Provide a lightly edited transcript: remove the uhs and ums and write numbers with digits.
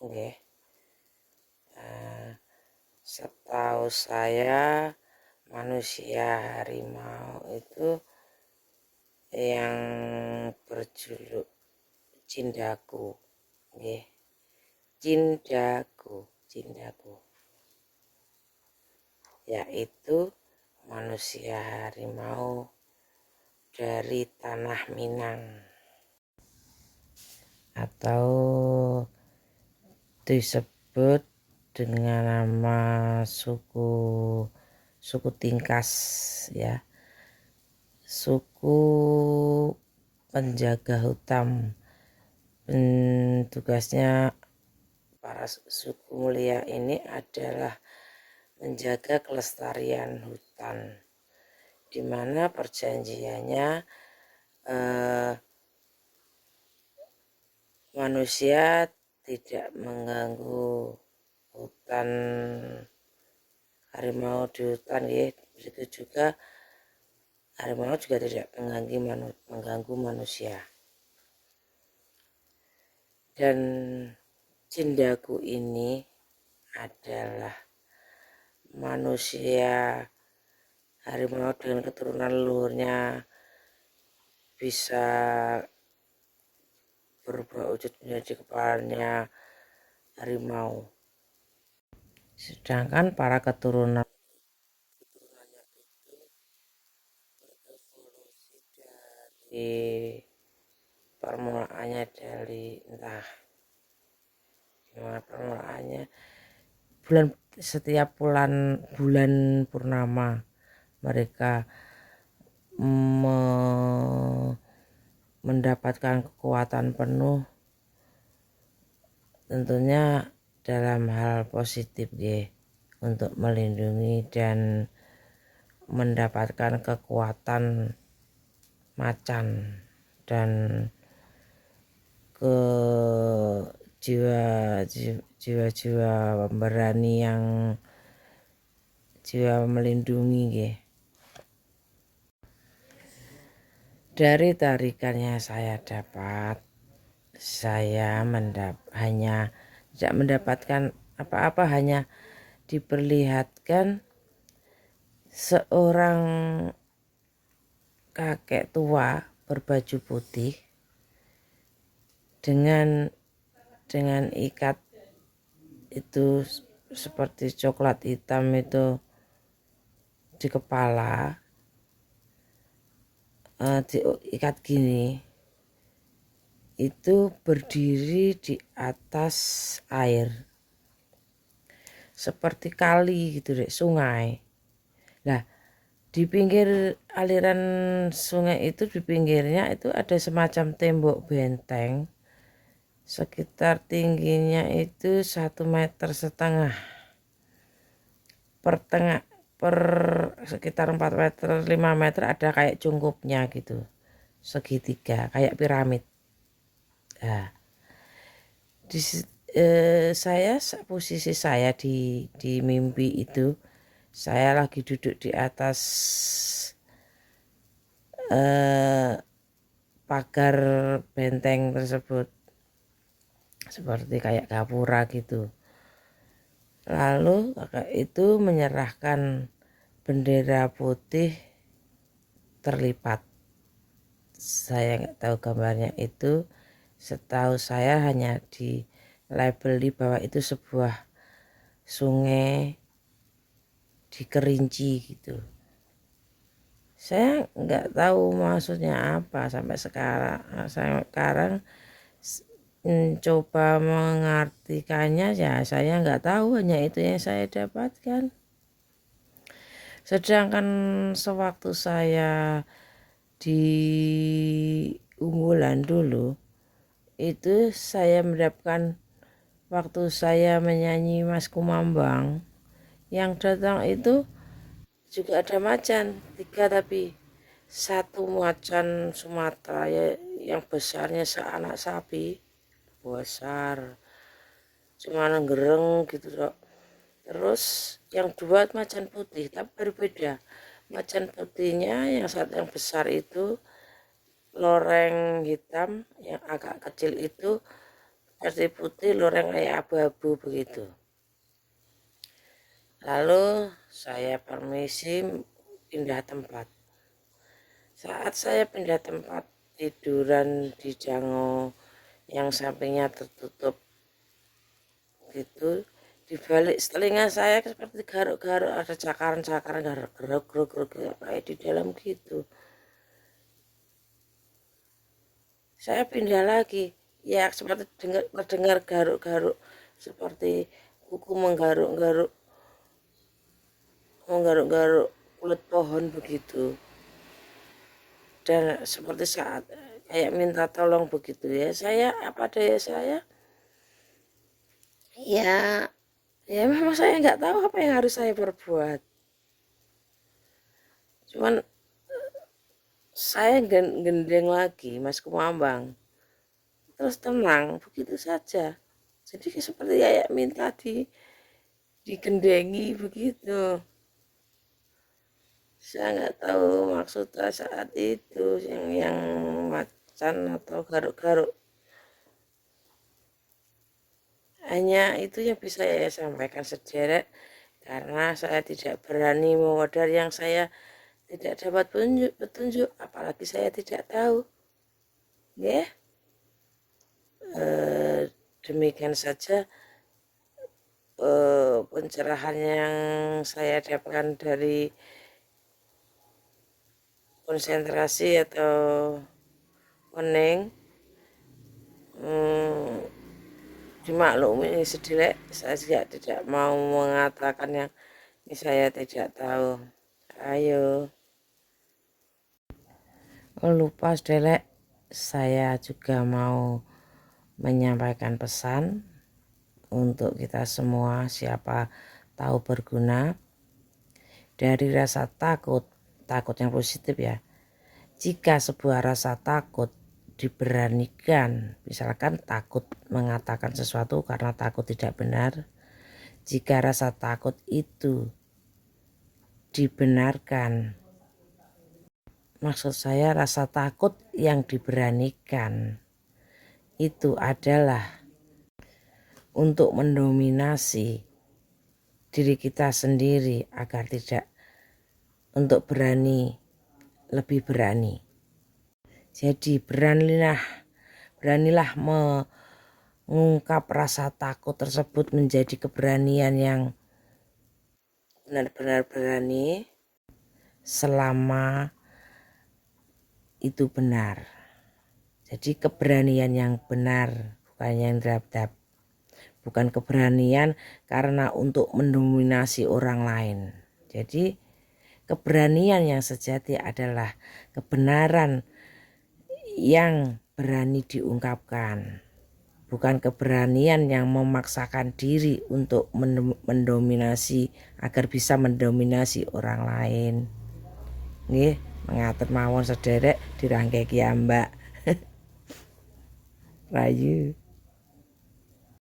nggih. Setahu saya manusia harimau itu yang berjuluk Cindaku, nggih. Cindaku, yaitu manusia harimau dari tanah Minang atau disebut dengan nama suku Tingkas, ya, suku penjaga hutan. Tugasnya para suku mulia ini adalah menjaga kelestarian hutan, di mana perjanjiannya manusia tidak mengganggu hutan harimau di hutan, ya. Begitu juga harimau juga tidak mengganggu manusia. Dan Cindaku ini adalah manusia harimau dengan keturunan leluhurnya bisa berubah wujud menjadi kepalanya harimau. Sedangkan para keturunannya itu berevolusi dari permulaannya dari entah gimana permulaannya. Setiap bulan purnama mereka mendapatkan kekuatan penuh, tentunya dalam hal positif, ya, untuk melindungi dan mendapatkan kekuatan macan dan ke jiwa-jiwa pemberani yang jiwa melindungi, ya. Dari tarikannya saya hanya tidak mendapatkan apa-apa, hanya diperlihatkan seorang kakek tua berbaju putih dengan ikat itu seperti coklat hitam itu di kepala, diikat gini, itu berdiri di atas air seperti kali gitu deh, sungai. Nah, di pinggir aliran sungai itu, di pinggirnya itu ada semacam tembok benteng sekitar tingginya itu 1,5 meter, per sekitar 4 meter 5 meter ada kayak cungkupnya gitu, segitiga kayak piramid. Nah, posisi saya di mimpi itu, saya lagi duduk di atas pagar benteng tersebut seperti kayak gapura gitu. Lalu kakak itu menyerahkan bendera putih terlipat. Saya nggak tahu gambarnya itu. Setahu saya hanya di labeli bahwa itu sebuah sungai di Kerinci gitu. Saya nggak tahu maksudnya apa sampai sekarang mencoba mengartikannya, ya saya nggak tahu, hanya itu yang saya dapatkan. Sedangkan sewaktu saya di Unggulan dulu, itu saya mendapatkan waktu saya menyanyi Mas Kumambang, yang datang itu juga ada macan 3, tapi satu macan Sumatera, ya, yang besarnya seanak sapi, besar, cuma gereng gitu loh. Terus yang 2 macan putih, tapi berbeda. Macan putihnya yang besar itu loreng hitam, yang agak kecil itu seperti putih, loreng kayak abu-abu begitu. Lalu saya permisi pindah tempat. Saat saya pindah tempat, tiduran di jango yang sampingnya tertutup gitu, di balik telinga saya seperti garuk-garuk, ada cakaran-cakaran garuk-garuk kayak di dalam gitu. Saya pindah lagi, ya seperti mendengar garuk-garuk, seperti kuku menggaruk-garuk kulit pohon begitu. Dan seperti saat kayak minta tolong begitu ya, saya apa daya saya, ya memang saya nggak tahu apa yang harus saya perbuat. Cuman saya gendeng lagi Mas Kumambang, terus tenang begitu saja. Jadi seperti kayak minta digendengi begitu. Saya nggak tahu maksudnya saat itu yang macan atau garuk-garuk. Hanya itu yang bisa saya sampaikan sederek, karena saya tidak berani mewedar yang saya tidak dapat petunjuk, apalagi saya tidak tahu. Ya, demikian saja pencerahan yang saya dapatkan dari konsentrasi atau kuning. Dimaklumi sedilek, saya juga tidak mau mengatakan yang ini saya tidak tahu. Ayo. Lupa sedilek, saya juga mau menyampaikan pesan untuk kita semua, siapa tahu berguna. Dari rasa takut yang positif ya. Jika sebuah rasa takut diberanikan, misalkan takut mengatakan sesuatu karena takut tidak benar, jika rasa takut itu dibenarkan, maksud saya rasa takut yang diberanikan itu adalah untuk mendominasi diri kita sendiri agar tidak, untuk lebih berani. Jadi beranilah mengungkap rasa takut tersebut menjadi keberanian yang benar-benar berani selama itu benar. Jadi keberanian yang benar, bukan yang drab-drab. Bukan keberanian karena untuk mendominasi orang lain. Jadi keberanian yang sejati adalah kebenaran yang berani diungkapkan, bukan keberanian yang memaksakan diri untuk mendominasi agar bisa mendominasi orang lain. Nggih, mengatur mawon sederek dirangkai kiambak. Rayu.